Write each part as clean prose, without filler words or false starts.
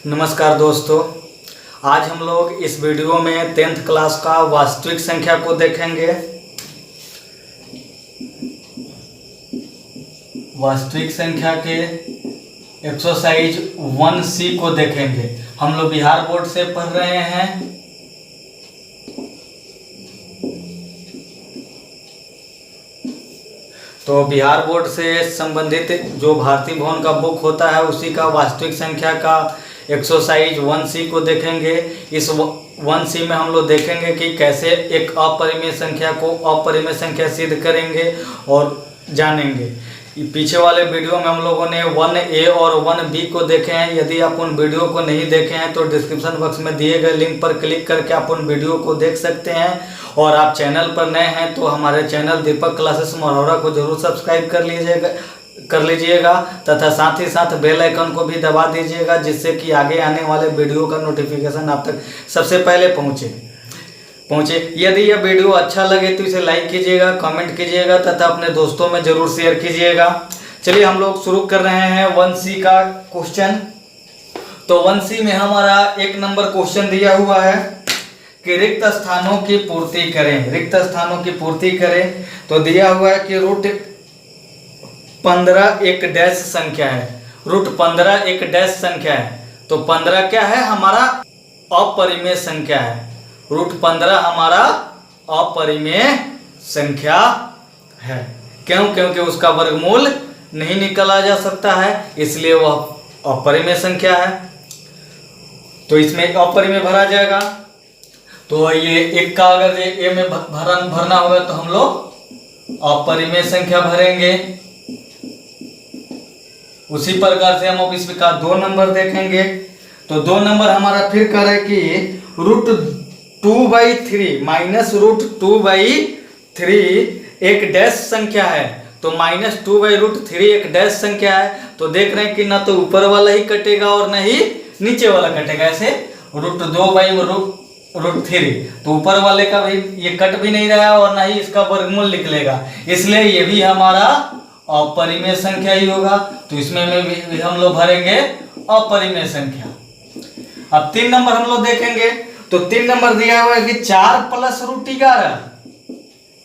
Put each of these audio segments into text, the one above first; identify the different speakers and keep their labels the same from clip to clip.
Speaker 1: नमस्कार दोस्तों, आज हम लोग इस वीडियो में 10th क्लास का वास्तविक संख्या को देखेंगे। वास्तविक संख्या के एक्सरसाइज 1C को देखेंगे। हम लोग बिहार बोर्ड से पढ़ रहे हैं। तो बिहार बोर्ड से संबंधित जो भारतीय भवन का बुक होता है उसी का वास्तविक संख्या का एक्सरसाइज 1C को देखेंगे। इस 1C में हम लोग देखेंगे कि कैसे एक अपरिमेय संख्या को अपरिमेय संख्या सिद्ध करेंगे और जानेंगे। पीछे वाले वीडियो में हम लोगों ने 1A और 1B को देखे हैं। यदि आप उन वीडियो को नहीं देखे हैं तो डिस्क्रिप्शन बॉक्स में दिए गए लिंक पर क्लिक करके आप उन वीडियो को देख सकते हैं। और आप चैनल पर नए हैं तो हमारे चैनल दीपक क्लासेस मरौरा को जरूर सब्सक्राइब कर लीजिएगा तथा साथ ही साथ बेल आइकन को भी दबा दीजिएगा, जिससे कि आगे आने वाले वीडियो का नोटिफिकेशन आप तक सबसे पहले पहुंचे। यदि यह वीडियो अच्छा लगे तो इसे लाइक कीजिएगा, कमेंट कीजिएगा तथा अपने दोस्तों में जरूर शेयर कीजिएगा। चलिए हम लोग शुरू कर रहे हैं 1C का क्वेश्चन। तो 1C में हमारा 1 नंबर क्वेश्चन दिया हुआ है कि रिक्त स्थानों की पूर्ति करें। रिक्त स्थानों की पूर्ति करें तो दिया हुआ है कि रूट 15 एक डैश संख्या है। रूट 15 एक डैश संख्या है। तो 15 क्या है? हमारा अपरिमेय संख्या है। रूट 15 हमारा अपरिमेय संख्या है। क्यों? क्योंकि उसका वर्गमूल नहीं निकाला जा सकता है, इसलिए वह अपरिमेय संख्या है। तो इसमें अपरिमेय भरा जाएगा। तो ये एक का अगर ए में भरना होगा तो हम लोग अपरिमेय संख्या भरेंगे। उसी प्रकार से हम अब इसका 2 नंबर देखेंगे। तो 2 नंबर हमारा फिर कह रहा है कि रूट 2/3 माइनस रूट 2/3 एक डैश संख्या है। तो माइनस 2/√3 एक डैश संख्या है। तो देख रहे हैं कि ना तो ऊपर वाला ही कटेगा और ना ही नीचे वाला कटेगा। ऐसे रूट 2/√3 तो ऊपर वाले का भी ये कट भी नहीं रहा है और ना ही इसका वर्गमूल निकलेगा, इसलिए ये भी हमारा अपरिमेय संख्या ही होगा। तो इसमें भी हम लोग भरेंगे अपरिमेय संख्या। अब 3 नंबर हम लोग देखेंगे। तो 3 नंबर दिया हुआ है कि 4 + √11।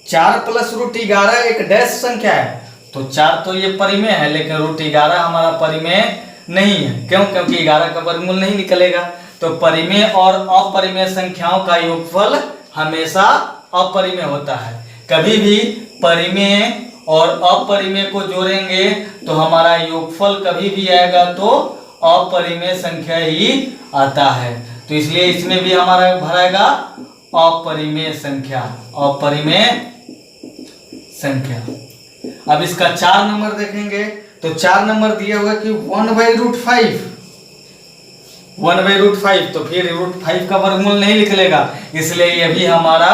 Speaker 1: 4 + √11 एक डैश संख्या है। तो 4 तो ये परिमेय है, लेकिन √11 हमारा परिमेय नहीं है। क्यों? क्योंकि 11 का वर्गमूल नहीं निकलेगा। तो परिमेय और अपरिमेय संख्याओं का योगफल हमेशा अपरिमेय होता है। कभी भी परिमेय और अपरिमेय को जोड़ेंगे तो हमारा योगफल कभी भी आएगा तो अपरिमेय संख्या ही आता है। तो इसलिए इसमें भी हमारा भराएगा अपरिमेय संख्या। अपरिमेय संख्या। अब इसका 4 नंबर देखेंगे। तो 4 नंबर दिया हुआ कि 1/√5। 1/√5 तो फिर √5 का वर्गमूल नहीं निकलेगा, इसलिए यह भी हमारा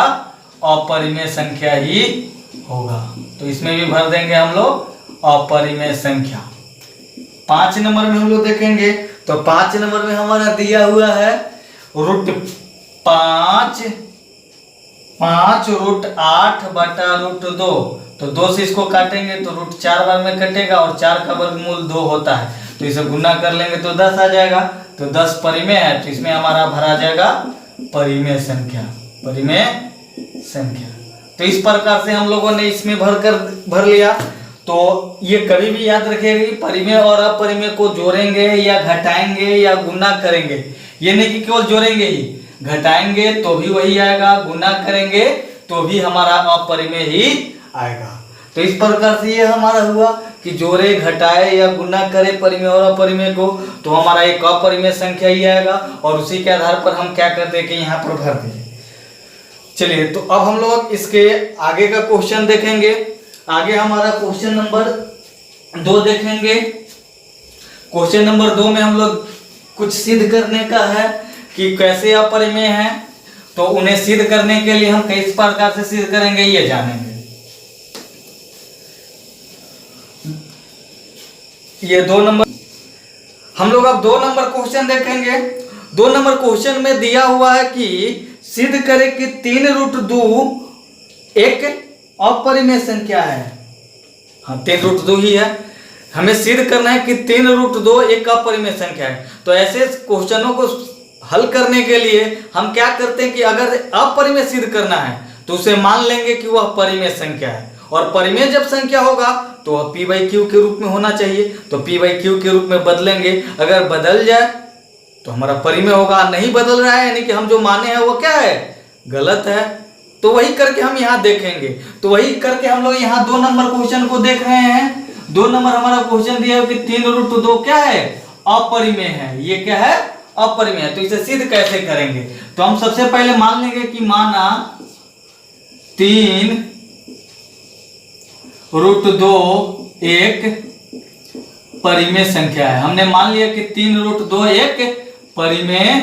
Speaker 1: अपरिमेय संख्या ही होगा। तो इसमें भी भर देंगे हम लोग अपरिमेय संख्या। 5 नंबर में हम लोग देखेंगे। तो 5 नंबर में हमारा दिया हुआ है √5 √8/√2। तो 2 से इसको काटेंगे तो रूट 4 बार में कटेगा और 4 का वर्गमूल 2 होता है। तो इसे गुना कर लेंगे तो 10 आ जाएगा। तो 10 परिमेय है, तो इसमें हमारा भरा जाएगा परिमेय संख्या। परिमेय संख्या। तो इस प्रकार से हम लोगों ने इसमें भर लिया। तो ये कभी भी याद रखिएगा कि परिमेय और अपरिमेय को जोड़ेंगे या घटाएंगे या गुना करेंगे। ये नहीं कि केवल जोड़ेंगे ही, घटाएंगे तो भी वही आएगा, गुना करेंगे तो भी हमारा अपरिमेय ही आएगा। तो इस प्रकार से ये हमारा हुआ कि जोड़े, घटाए या गुना करे परिमेय और अपरिमेय को, तो हमारा एक अपरिमेय संख्या ही आएगा। और उसी के आधार पर हम क्या करते हैं कि यहाँ पर भर दें। चलिए, तो अब हम लोग इसके आगे का क्वेश्चन देखेंगे। आगे हमारा क्वेश्चन नंबर 2 देखेंगे। क्वेश्चन नंबर 2 में हम लोग कुछ सिद्ध करने का है कि कैसे अपरिमेय है। तो उन्हें सिद्ध करने के लिए हम किस प्रकार से सिद्ध करेंगे ये जानेंगे। ये 2 नंबर हम लोग अब 2 नंबर क्वेश्चन देखेंगे। 2 नंबर क्वेश्चन में दिया हुआ है कि सिद्ध करें कि 3√2 एक अपरिमेय संख्या है। हाँ, 3√2 ही है। हमें सिद्ध करना है कि 3√2 एक अपरिमेय संख्या है। तो ऐसे क्वेश्चनों को हल करने के लिए हम क्या करते हैं कि अगर अपरिमेय सिद्ध करना है तो उसे मान लेंगे कि वह परिमेय संख्या है, और परिमेय जब संख्या होगा तो वह p/q के रूप में होना चाहिए। तो p/q के रूप में बदलेंगे, अगर बदल जाए तो हमारा परिमेय होगा, नहीं बदल रहा है यानी कि हम जो माने हैं वो क्या है, गलत है। तो वही करके हम यहाँ देखेंगे। तो वही करके हम लोग यहाँ 2 नंबर क्वेश्चन को देख रहे हैं। 2 नंबर हमारा क्वेश्चन दिया है कि 3√2 क्या है, अपरिमेय है। ये क्या है, अपरिमेय है। तो इसे सिद्ध कैसे करेंगे, तो हम सबसे पहले मान लेंगे कि माना 3√2 एक परिमेय संख्या है। हमने मान लिया कि 3√2 एक परिमेय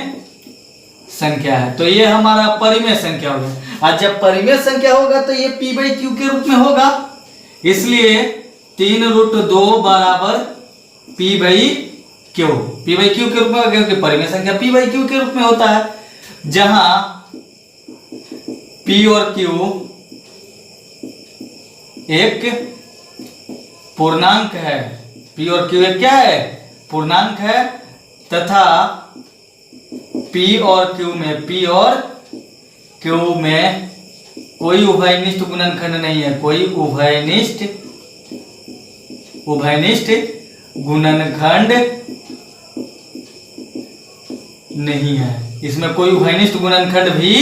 Speaker 1: संख्या है। तो ये हमारा परिमेय संख्या होगा। और जब परिमेय संख्या होगा तो ये p/q के रूप में होगा, इसलिए 3√2 बराबर p/q। p/q के रूप में, क्योंकि परिमेय संख्या p/q के रूप में होता है, जहां p और q एक पूर्णांक है। p और q एक क्या है, पूर्णांक है, तथा p और q में कोई उभयनिष्ठ गुणनखंड नहीं है। कोई उभयनिष्ठ गुणनखंड नहीं है। इसमें कोई उभयनिष्ठ गुणनखंड भी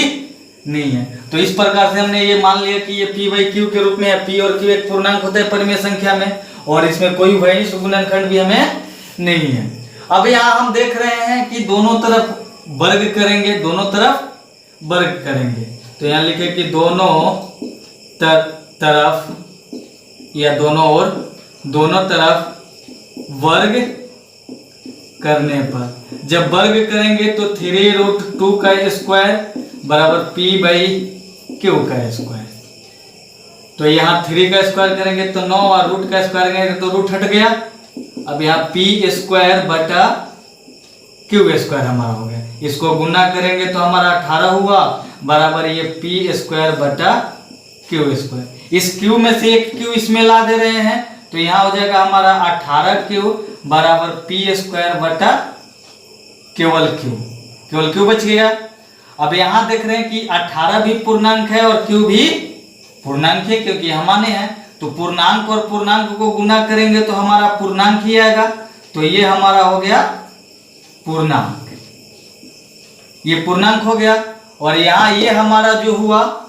Speaker 1: नहीं है। तो इस प्रकार से हमने ये मान लिया कि ये p/q के रूप में है। p और q एक पूर्णांक होता है परिमेय संख्या में, और इसमें कोई उभयनिष्ठ गुणनखंड भी हमें नहीं है। अब यहाँ हम देख रहे हैं कि दोनों तरफ वर्ग करेंगे, दोनों तरफ वर्ग करेंगे। तो यहाँ लिखे कि दोनों तरफ या दोनों तरफ वर्ग करने पर, जब वर्ग करेंगे तो 3√2 का स्क्वायर बराबर p/q का स्क्वायर। तो यहाँ 3 का स्क्वायर करेंगे तो 9, और रूट का स्क्वायर करेंगे तो रूट हट गया। अब यहाँ p² बटा q² हमारा हो गया। इसको गुना करेंगे तो हमारा 18 हुआ, बराबर ये p² बटा q²। इस q में से एक q इसमें ला दे रहे हैं, तो यहाँ हो जाएगा हमारा 18q बराबर p² बटा केवल q बच गया। अब यहाँ देख रहे हैं कि 18 भी पूर्णांक है और q भी पूर्णांक है, क्योंकि हम माने हैं। तो पूर्णांक और पूर्णांक को गुना करेंगे तो हमारा पूर्णांक ही आएगा। तो ये हमारा हो गया पूर्णांक, ये पूर्णांक हो गया। और यहाँ ये हमारा जो हुआ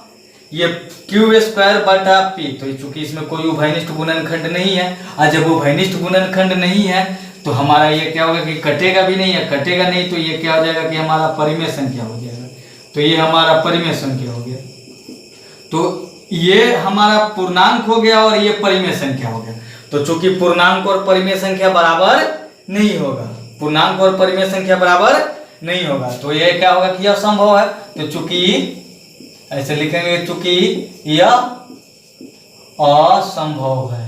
Speaker 1: ये q² बटा p। तो चूंकि इसमें कोई उभयनिष्ठ गुणनखंड नहीं है, और जब उभयनिष्ठ गुणनखंड नहीं है तो हमारा ये क्या होगा कि कटेगा भी नहीं है। कटेगा नहीं तो ये क्या हो जाएगा कि हमारा परिमेय संख्या हो जाएगा। तो ये हमारा परिमेय संख्या हो गया। तो ये हमारा पूर्णांक हो गया और ये परिमेय संख्या हो गया। तो चूंकि पूर्णांक और परिमेय संख्या बराबर नहीं होगा, पूर्णांक और परिमेय संख्या बराबर नहीं होगा, तो ये क्या होगा कि यह असंभव है। तो चूंकि ऐसे लिखेंगे, चूंकि यह असंभव है,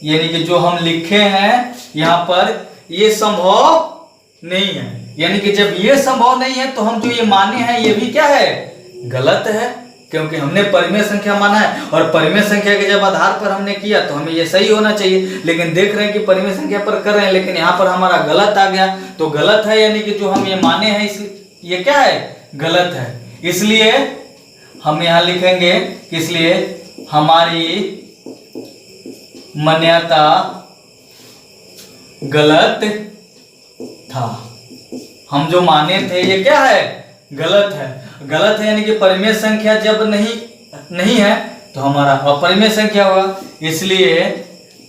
Speaker 1: यानी कि जो हम लिखे हैं यहाँ पर ये संभव नहीं है। यानी कि जब ये संभव नहीं है तो हम जो ये माने हैं ये भी क्या है, गलत है, क्योंकि हमने परिमेय संख्या माना है। और परिमेय संख्या के जब आधार पर हमने किया तो हमें ये सही होना चाहिए, लेकिन देख रहे हैं कि परिमेय संख्या पर कर रहे हैं, लेकिन यहाँ पर हमारा गलत आ गया। तो गलत है यानी कि जो हम ये माने हैं ये क्या है, गलत है। इसलिए हम यहाँ लिखेंगे, इसलिए हमारी मान्यता गलत था। हम जो माने थे ये क्या है, गलत है। गलत है यानी कि परिमेय संख्या जब नहीं है तो हमारा अपरिमेय संख्या होगा। इसलिए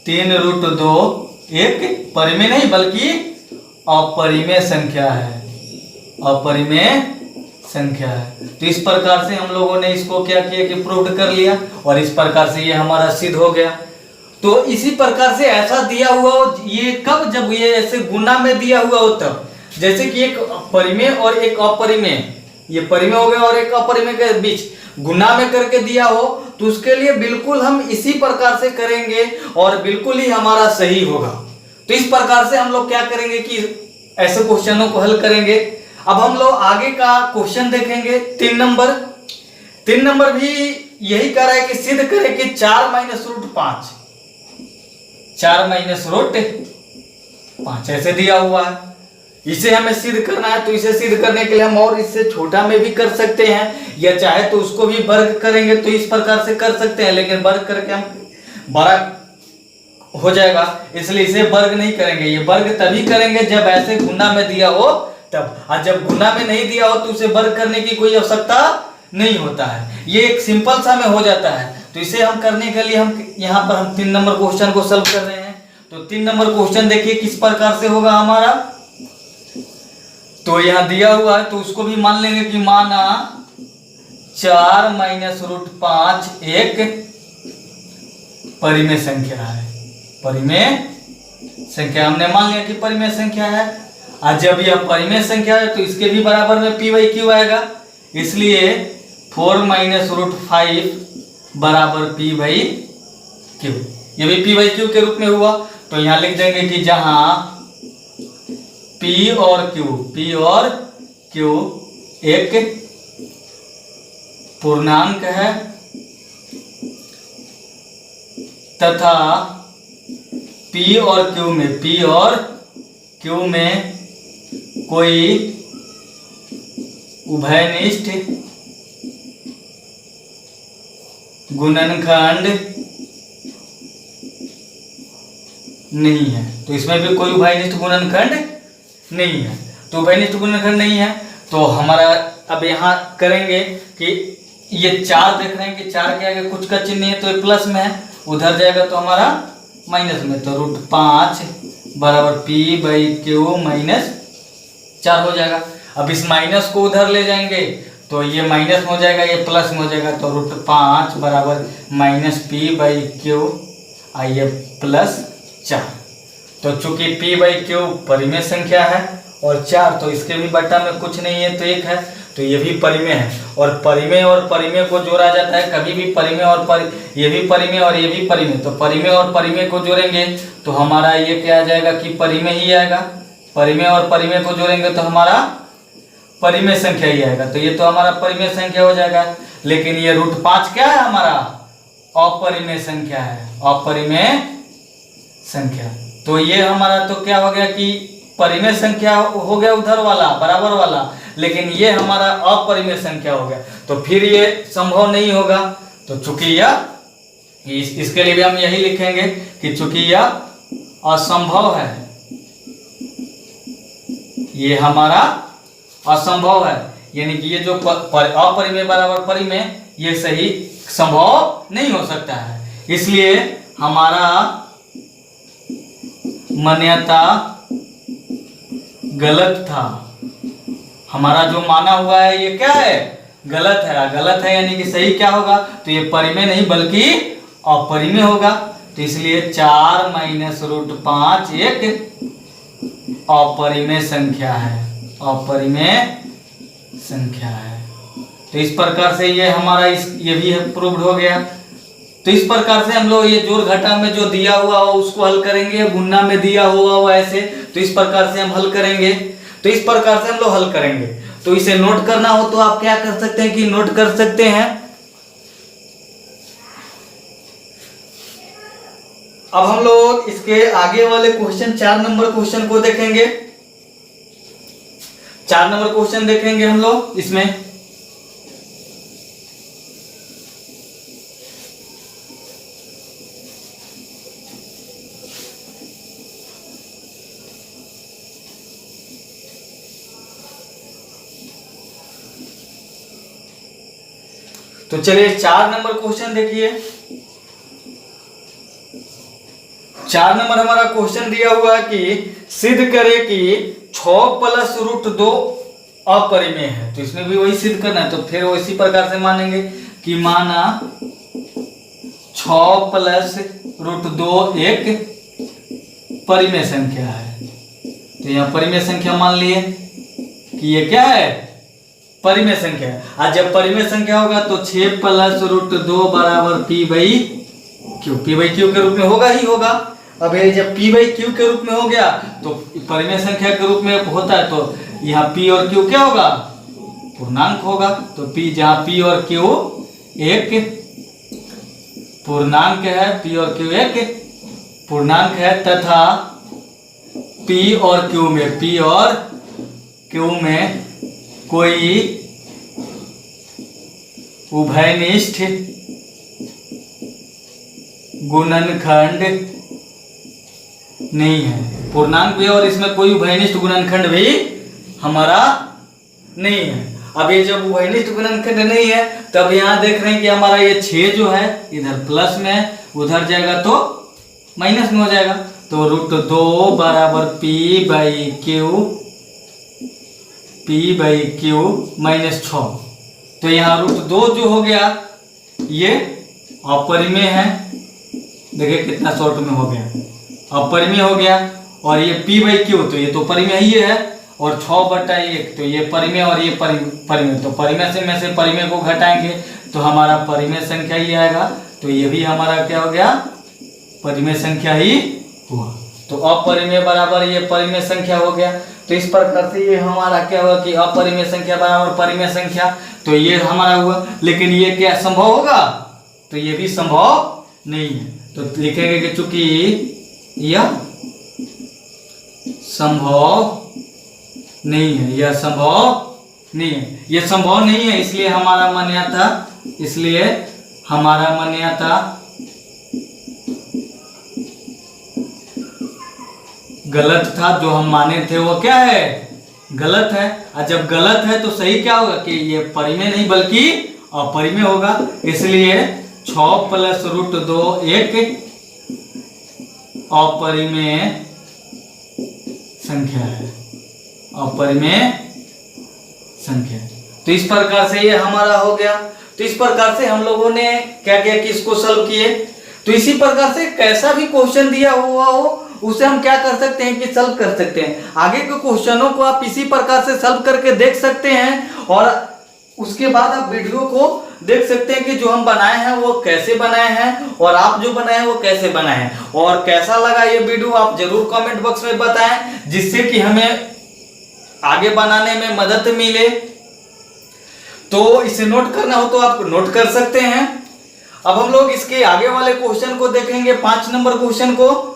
Speaker 1: 3√2 एक परिमेय नहीं बल्कि अपरिमेय संख्या है, अपरिमेय संख्या है। तो इस प्रकार से हम लोगों ने इसको क्या किया कि प्रूव कर लिया, और इस प्रकार से ये हमारा सिद्ध हो गया। तो इसी प्रकार से ऐसा दिया हुआ ये कब, जब ये ऐसे गुना में दिया हुआ हो तब, जैसे कि एक परिमेय और एक अपरिमेय, ये परिमेय हो गया और एक अपरिमेय के बीच गुना में करके दिया हो, तो उसके लिए बिल्कुल हम इसी प्रकार से करेंगे और बिल्कुल ही हमारा सही होगा। तो इस प्रकार से हम लोग क्या करेंगे कि ऐसे क्वेश्चनों को हल करेंगे। अब हम लोग आगे का क्वेश्चन देखेंगे 3 नंबर। 3 नंबर भी यही कह रहा है कि सिद्ध करें कि 4 - √5, 4 माइनस रूट 5 ऐसे दिया हुआ है। इसे हमें सिद्ध करना है, तो इसे सिद्ध करने के लिए हम और इससे छोटा में भी कर सकते हैं, या चाहे तो उसको भी वर्ग करेंगे तो इस प्रकार से कर सकते हैं, लेकिन वर्ग करके हम बड़ा हो जाएगा, इसलिए इसे वर्ग नहीं करेंगे। ये वर्ग तभी करेंगे जब ऐसे गुना में दिया हो तब, और जब गुना में नहीं दिया हो तो उसे वर्ग करने की कोई आवश्यकता नहीं होता है। ये एक सिंपल सा में हो जाता है। तो इसे हम करने के लिए हम यहाँ पर हम 3 नंबर क्वेश्चन को सॉल्व कर रहे हैं। तो 3 नंबर क्वेश्चन देखिए किस प्रकार से होगा हमारा। तो यहाँ दिया हुआ है, तो उसको भी मान लेंगे कि माना 4 माइनस रूट 5 एक परिमेय संख्या है। परिमेय संख्या हमने मान लिया कि परिमेय संख्या है। और जब यह परिमेय संख्या है तो इसके भी बराबर में p बाई क्यू आएगा, इसलिए 4 माइनस रूट 5 बराबर p बाई क्यू। ये भी p बाई क्यू के रूप में हुआ। तो यहाँ लिख देंगे कि जहां P और Q एक पूर्णांक है तथा P और Q में कोई उभयनिष्ठ गुणनखंड नहीं है। तो इसमें भी कोई उभयनिष्ठ गुणनखंड नहीं है। तो उभयनिष्ठ गुणनखंड नहीं है तो हमारा अब यहाँ करेंगे कि ये 4 देख रहे हैं कि 4 के आगे कुछ का चिन्ह है तो ये प्लस में है, उधर जाएगा तो हमारा माइनस में। तो रूट 5 बराबर p बाई क्यू माइनस 4 हो जाएगा। अब इस माइनस को उधर ले जाएंगे तो ये माइनस में हो जाएगा, ये प्लस में हो जाएगा। तो रूट 5 बराबर माइनस p बाई क्यू आइए प्लस 4। तो चूंकि p बाई क्यू परिमेय संख्या है और 4 तो इसके भी बट्टा में कुछ नहीं है तो 1 है, तो ये भी परिमेय है। और परिमेय को जोड़ा जाता है कभी भी। परिमेय और ये भी परिमेय और ये भी परिमेय, तो परिमेय और परिमेय को जोड़ेंगे तो हमारा ये क्या आ जाएगा कि परिमेय ही आएगा। परिमेय और परिमेय को जोड़ेंगे तो हमारा परिमेय संख्या ही आएगा। तो ये तो हमारा परिमेय संख्या हो जाएगा। लेकिन ये रूट 5 क्या है हमारा अपरिमेय संख्या है, अपरिमेय संख्या। तो ये हमारा तो क्या हो गया कि परिमेय संख्या हो गया उधर वाला बराबर वाला, लेकिन ये हमारा अपरिमेय संख्या हो गया। तो फिर ये संभव नहीं होगा। तो चूंकि यह इसके लिए भी हम यही लिखेंगे कि चूंकि यह असंभव है, ये हमारा असंभव है, यानी कि ये जो अपरिमेय बराबर परिमेय ये सही संभव नहीं हो सकता है। इसलिए हमारा मान्यता गलत था। हमारा जो माना हुआ है ये क्या है, गलत है। गलत है यानी कि सही क्या होगा, तो ये परिमेय नहीं बल्कि अपरिमेय होगा। तो इसलिए 4 माइनस रूट 5 एक अपरिमेय संख्या है, अपरिमेय संख्या है। तो इस प्रकार से ये हमारा ये भी प्रूव्ड हो गया। तो इस प्रकार से हम लोग ये जोड़ घटा में जो दिया हुआ हो उसको हल करेंगे, गुणा में दिया हुआ हो ऐसे, तो इस प्रकार से हम हल करेंगे। तो इस प्रकार से हम लोग हल करेंगे। तो इसे नोट करना हो तो आप क्या कर सकते हैं कि नोट कर सकते हैं। अब हम लोग इसके आगे वाले क्वेश्चन 4 नंबर क्वेश्चन को देखेंगे। 4 नंबर क्वेश्चन देखेंगे हम लोग इसमें। तो चलिए 4 नंबर क्वेश्चन देखिए। 4 नंबर हमारा क्वेश्चन दिया हुआ है कि सिद्ध करें कि 6 प्लस रूट 2 अपरिमेय है। तो इसमें भी वही सिद्ध करना है। तो फिर इसी प्रकार से मानेंगे कि माना 6 प्लस रूट 2 एक परिमेय संख्या है। तो यहाँ परिमेय संख्या मान लिए कि ये क्या है, परिमेय संख्या। आज जब परिमेय संख्या होगा तो 6 प्लस रूट 2 बराबर p by Q. p by Q के रूप में होगा ही होगा। अब ये जब p बाई क्यू के रूप में हो गया तो परिमेय संख्या के रूप में होता है, तो यहाँ p और q क्या होगा, पूर्णांक होगा। तो p जहाँ p और q एक पूर्णांक है, p और q एक पूर्णांक है तथा P और Q में कोई उभयनिष्ठ गुणनखंड नहीं है। पूर्णांक भी और इसमें कोई उभयनिष्ठ गुणनखंड भी हमारा नहीं है। अब ये जब उभयनिष्ठ गुणनखंड नहीं है तब यहाँ देख रहे हैं कि हमारा ये 6 जो है इधर प्लस में है, उधर जाएगा तो माइनस में हो जाएगा। तो √2 बराबर P/Q -6। तो यहाँ √2 जो हो गया ये अपरिमेय है, देखिए कितना शॉर्ट में हो गया, अपरिमेय हो गया। और ये P/Q तो ये तो परिमेय ही है, और 6/1 तो ये परिमेय और ये परिमेय। तो परिमेय से परिमेय को घटाएंगे तो हमारा परिमेय संख्या ही आएगा। तो ये भी हमारा क्या हो गया, परिमेय संख्या ही हुआ। तो अपरिमेय बराबर ये परिमेय संख्या हो गया। तो इस प्रकार से ये हमारा क्या हुआ कि अपरिमेय संख्या बराबर परिमेय संख्या, तो ये हमारा हुआ। लेकिन ये क्या संभव होगा, तो ये भी संभव नहीं है। तो लिखेंगे कि चूंकि यह संभव नहीं है, यह संभव नहीं है, यह संभव नहीं है, इसलिए हमारा मान्यता गलत था। जो हम माने थे वो क्या है, गलत है। और जब गलत है तो सही क्या होगा कि ये परिमेय नहीं बल्कि अपरिमेय होगा। इसलिए 6 + √2 एक अपरिमेय संख्या है, अपरिमेय संख्या। तो इस प्रकार से ये हमारा हो गया। तो इस प्रकार से हम लोगों ने क्या किया कि इसको सॉल्व किए। तो इसी प्रकार से कैसा भी क्वेश्चन दिया हुआ हो उसे हम क्या कर सकते हैं कि सॉल्व कर सकते हैं। आगे के क्वेश्चनों को आप इसी प्रकार से सॉल्व करके देख सकते हैं, और उसके बाद आप वीडियो को देख सकते हैं कि जो हम बनाए हैं वो कैसे बनाए हैं, और आप जो बनाए हैं वो कैसे बनाए हैं। और कैसा लगा ये वीडियो आप जरूर कमेंट बॉक्स में बताएं, जिससे कि हमें आगे बनाने में मदद मिले। तो इसे नोट करना हो तो आप नोट कर सकते हैं। अब हम लोग इसके आगे वाले क्वेश्चन को देखेंगे, 5 नंबर क्वेश्चन को।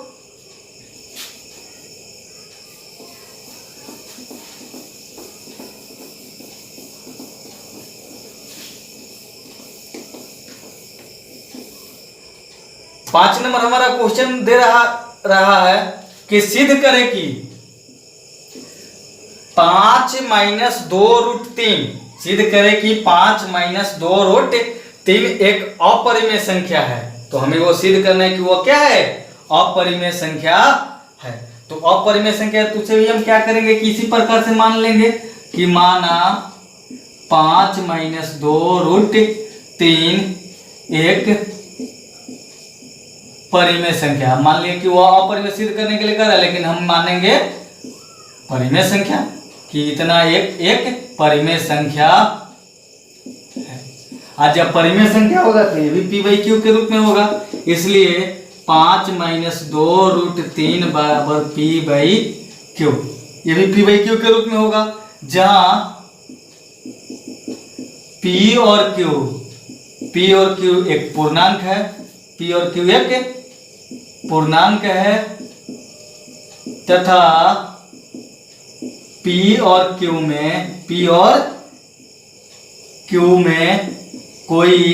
Speaker 1: पांच नंबर हमारा क्वेश्चन दे रहा है कि सिद्ध करें कि 5 - 2√3, सिद्ध करें कि 5 - 2√3 एक अपरिमेय संख्या है। तो हमें वो सिद्ध करना है कि वो क्या है, अपरिमेय संख्या है। तो अपरिमेय संख्या तो उसे भी हम क्या करेंगे कि इसी प्रकार से मान लेंगे कि माना 5 - 2√3 एक परिमेय संख्या। मान लिया कि वह अपरिमेय सिद्ध करने के लिए कर रहा है, लेकिन हम मानेंगे परिमेय संख्या कि इतना एक परिमेय संख्या है। आज जब परिमेय संख्या होगा तो ये भी P/Q के रूप में होगा। इसलिए 5 - 2√3 बराबर P/Q, ये भी P/Q के रूप में होगा, जहां P और Q एक पूर्णांक है, P और Q एक पूर्णांक है, तथा P और Q में कोई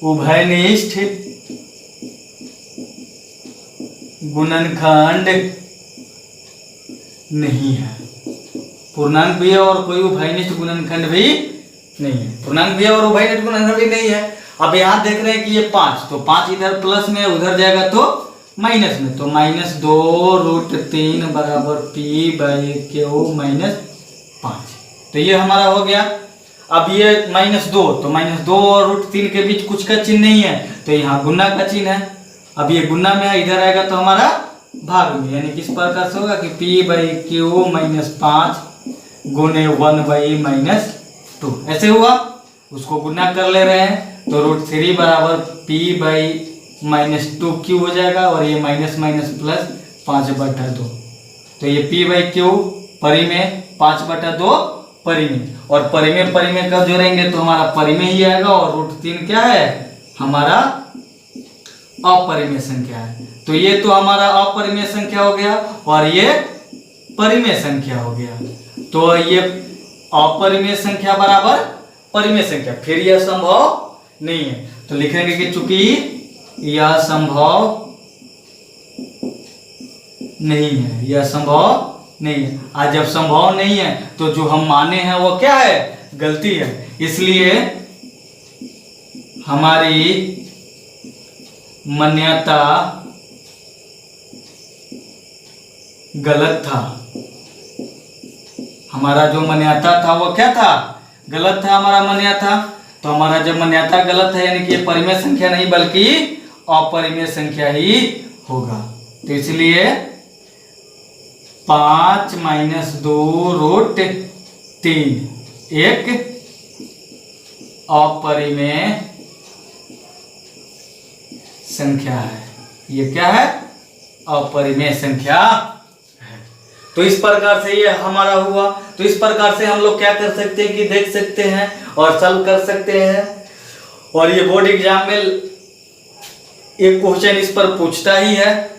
Speaker 1: उभयनिष्ठ गुणनखंड नहीं है। पूर्णांक भी है और कोई उभयनिष्ठ गुणनखंड भी नहीं है, पूर्णांक भी है और उभयनिष्ठ गुणनखंड भी नहीं है। अब यहाँ देख रहे हैं कि ये 5, तो 5 इधर प्लस में, उधर जाएगा तो माइनस में। तो -2√3 बराबर P/Q -5। तो ये हमारा हो गया। अब ये -2, तो -2 और √3 के बीच कुछ का चिन्ह नहीं है, तो यहाँ गुना का चिन्ह है। अब ये गुना में है, इधर आएगा तो हमारा भाग में, यानी किस प्रकार से होगा कि P/Q -5 गुने 1/-2 ऐसे हुआ। उसको गुना कर ले रहे हैं तो √3 बराबर P/-2Q हो जाएगा, और ये माइनस प्लस 5/2। तो ये P/Q परिमेय, 5/2 परिमेय, और परिमेय कब जोड़ेंगे तो हमारा परिमेय ही आएगा, और √3 क्या है हमारा अपरिमेय संख्या है। तो ये तो हमारा अपरिमेय संख्या हो गया और ये परिमेय संख्या हो गया। तो ये अपरिमेय संख्या बराबर परिमेय संख्या, फिर यह संभव नहीं है। तो लिखेंगे कि चूंकि यह संभव नहीं है, यह संभव नहीं है। आज जब संभव नहीं है तो जो हम माने हैं वो क्या है, गलती है। इसलिए हमारी मान्यता गलत था। हमारा जो मान्यता था वो क्या था, गलत था हमारा मान्यता। तो हमारा जब मान्यता गलत है यानी कि ये परिमेय संख्या नहीं बल्कि अपरिमेय संख्या ही होगा। तो इसलिए 5 - 2√3 एक अपरिमेय संख्या है। ये क्या है, अपरिमेय संख्या है। तो इस प्रकार से ये हमारा हुआ। तो इस प्रकार से हम लोग क्या कर सकते हैं कि देख सकते हैं और सॉल्व कर सकते हैं। और ये बोर्ड एग्जाम में एक क्वेश्चन इस पर पूछता ही है,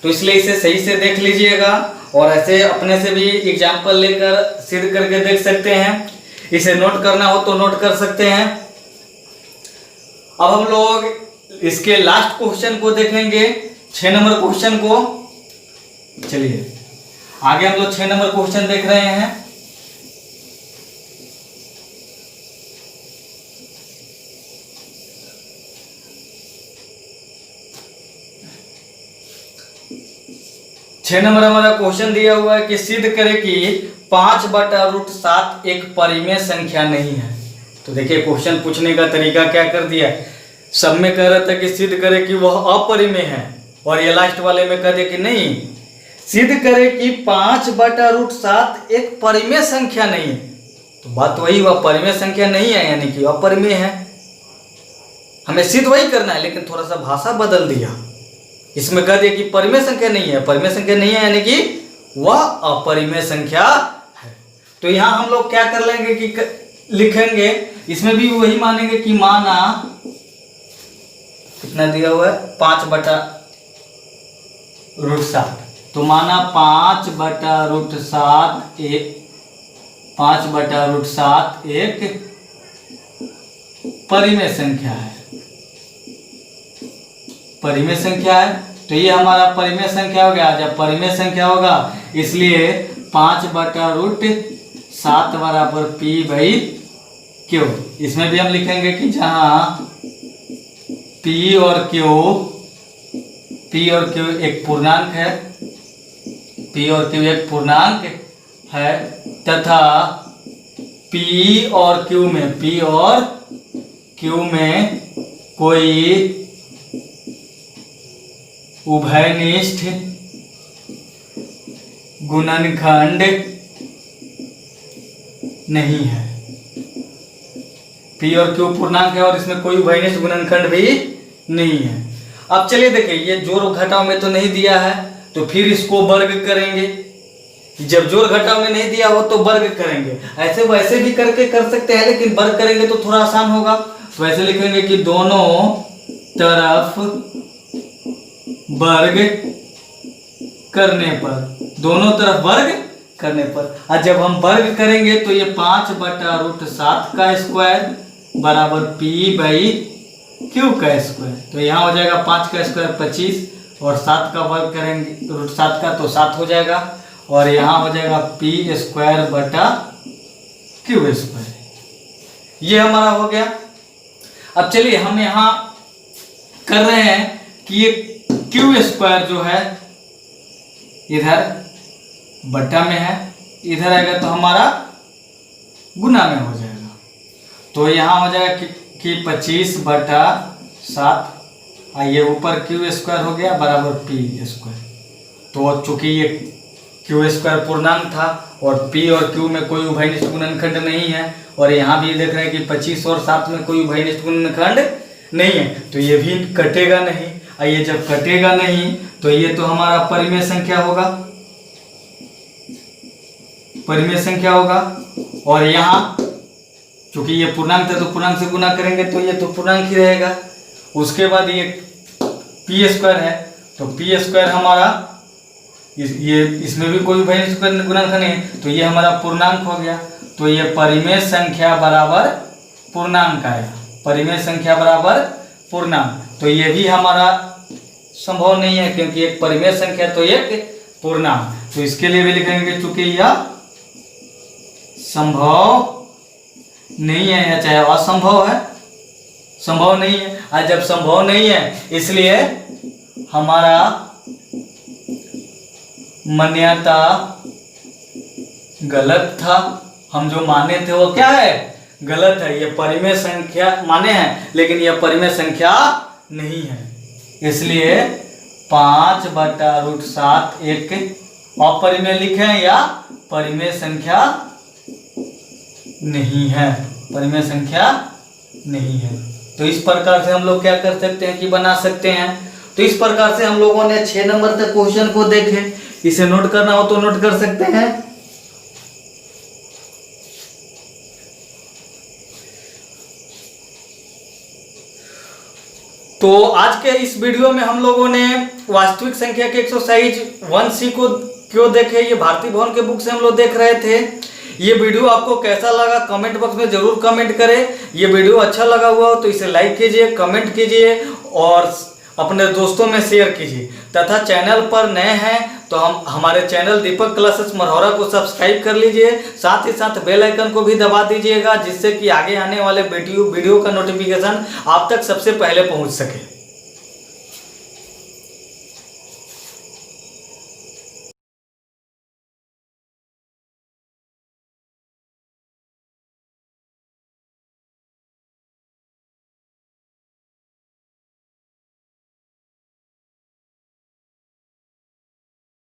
Speaker 1: तो इसलिए इसे सही से देख लीजिएगा और ऐसे अपने से भी एग्जाम्पल लेकर सिद्ध करके देख सकते हैं। इसे नोट करना हो तो नोट कर सकते हैं। अब हम लोग इसके लास्ट क्वेश्चन को देखेंगे, 6 नंबर क्वेश्चन को। चलिए आगे हम लोग 6 नंबर क्वेश्चन देख रहे हैं। छह नंबर हमारा क्वेश्चन दिया हुआ है कि सिद्ध करें कि 5/√7 एक परिमेय संख्या नहीं है। तो देखिए क्वेश्चन पूछने का तरीका क्या कर दिया है। सब में कह रहा था कि सिद्ध करे कि वह अपरिमेय है और ये लास्ट वाले में कह दे कि नहीं, सिद्ध करे कि 5/√7 एक परिमेय संख्या नहीं है। तो बात वही, वह परिमेय संख्या नहीं है यानी कि अपरिमेय है। हमें सिद्ध वही करना है लेकिन थोड़ा सा भाषा बदल दिया। इसमें कह दिया कि परिमेय संख्या नहीं है, परिमेय संख्या नहीं है यानी कि वह अपरिमेय संख्या है। तो यहां हम लोग क्या कर लेंगे कि लिखेंगे, इसमें भी वही मानेंगे कि माना कितना दिया हुआ है 5/√7। तो माना 5/√7 एक परिमेय संख्या है, परिमेय संख्या है। तो ये हमारा परिमेय संख्या हो गया। जब परिमेय संख्या होगा इसलिए 5/√7 बराबर P/Q। इसमें भी हम लिखेंगे कि जहां P और Q एक पूर्णांक है, P और Q एक पूर्णांक है तथा P और Q में कोई उभयनिष्ठ गुणनखंड नहीं है। P और Q पूर्णांक है और इसमें कोई उभयनिष्ठ गुणनखंड भी नहीं है। अब चलिए देखिए, ये जोड़ घटाव में तो नहीं दिया है तो फिर इसको वर्ग करेंगे। जब जोड़ घटाव में नहीं दिया हो तो वर्ग करेंगे। ऐसे वैसे भी करके कर सकते हैं लेकिन वर्ग करेंगे तो थोड़ा आसान होगा। तो ऐसे लिखेंगे कि दोनों तरफ वर्ग करने पर, दोनों तरफ वर्ग करने पर। और जब हम वर्ग करेंगे तो ये 5/√7 का स्क्वायर बराबर P/Q का स्क्वायर। तो यहाँ हो जाएगा 5 का स्क्वायर 25 और 7 का वर्ग करेंगे √7 का तो 7 हो जाएगा और यहाँ हो जाएगा P²/Q²। ये हमारा हो गया। अब चलिए हम यहाँ कर रहे हैं कि ये Q² जो है इधर बट्टा में है, इधर आएगा तो हमारा गुना में हो जाएगा। तो यहाँ हो जाएगा कि 25/7 ये ऊपर Q² हो गया बराबर P²। तो चूंकि ये Q² पूर्णांक था और P और Q में कोई उभयनिष्ठ गुणनखंड नहीं है और यहाँ भी देख रहे हैं कि 25 और 7 में कोई उभयनिष्ठ गुणनखंड नहीं है तो ये भी कटेगा नहीं। ये जब कटेगा नहीं तो ये तो हमारा परिमेय संख्या होगा, परिमेय संख्या होगा। और यहाँ चूंकि ये पूर्णांक था तो पूर्णांक से गुना करेंगे तो ये तो पूर्णांक ही रहेगा। उसके बाद ये पी स्क्वायर है, तो पी स्क्वायर हमारा इसमें भी कोई भाई स्क्वायर गुणनखंड नहीं है, तो ये हमारा पूर्णांक हो गया। तो ये परिमेय संख्या बराबर पूर्णांक आएगा, परिमेय संख्या बराबर पूर्णांक। तो ये भी हमारा संभव नहीं है, क्योंकि एक परिमेय संख्या तो एक पूर्णांक, तो इसके लिए भी लिखेंगे चूंकि यह संभव नहीं है, या चाहे असंभव है, संभव नहीं है। आज जब संभव नहीं है, इसलिए हमारा मान्यता गलत था। हम जो माने थे वो क्या है, गलत है। ये परिमेय संख्या माने हैं, लेकिन यह परिमेय संख्या नहीं है। इसलिए 5/√7 एक अपरिमेय लिखें या परिमेय संख्या नहीं है, परिमेय संख्या नहीं है। तो इस प्रकार से हम लोग क्या कर सकते हैं कि बना सकते हैं। तो इस प्रकार से हम लोगों ने 6 नंबर तक क्वेश्चन को देखे। इसे नोट करना हो तो नोट कर सकते हैं। तो आज के इस वीडियो में हम लोगों ने वास्तविक संख्या के एक्सरसाइज 1C को क्यों देखे, ये भारती भवन के बुक से हम लोग देख रहे थे। ये वीडियो आपको कैसा लगा कमेंट बॉक्स में जरूर कमेंट करें। ये वीडियो अच्छा लगा हुआ हो तो इसे लाइक कीजिए, कमेंट कीजिए और अपने दोस्तों में शेयर कीजिए। तथा चैनल पर नए हैं तो हमारे चैनल दीपक क्लासेस मरहौरा को सब्सक्राइब कर लीजिए। साथ ही साथ बेल आइकन को भी दबा दीजिएगा, जिससे कि आगे आने वाले वीडियो का नोटिफिकेशन आप तक सबसे पहले पहुंच सके।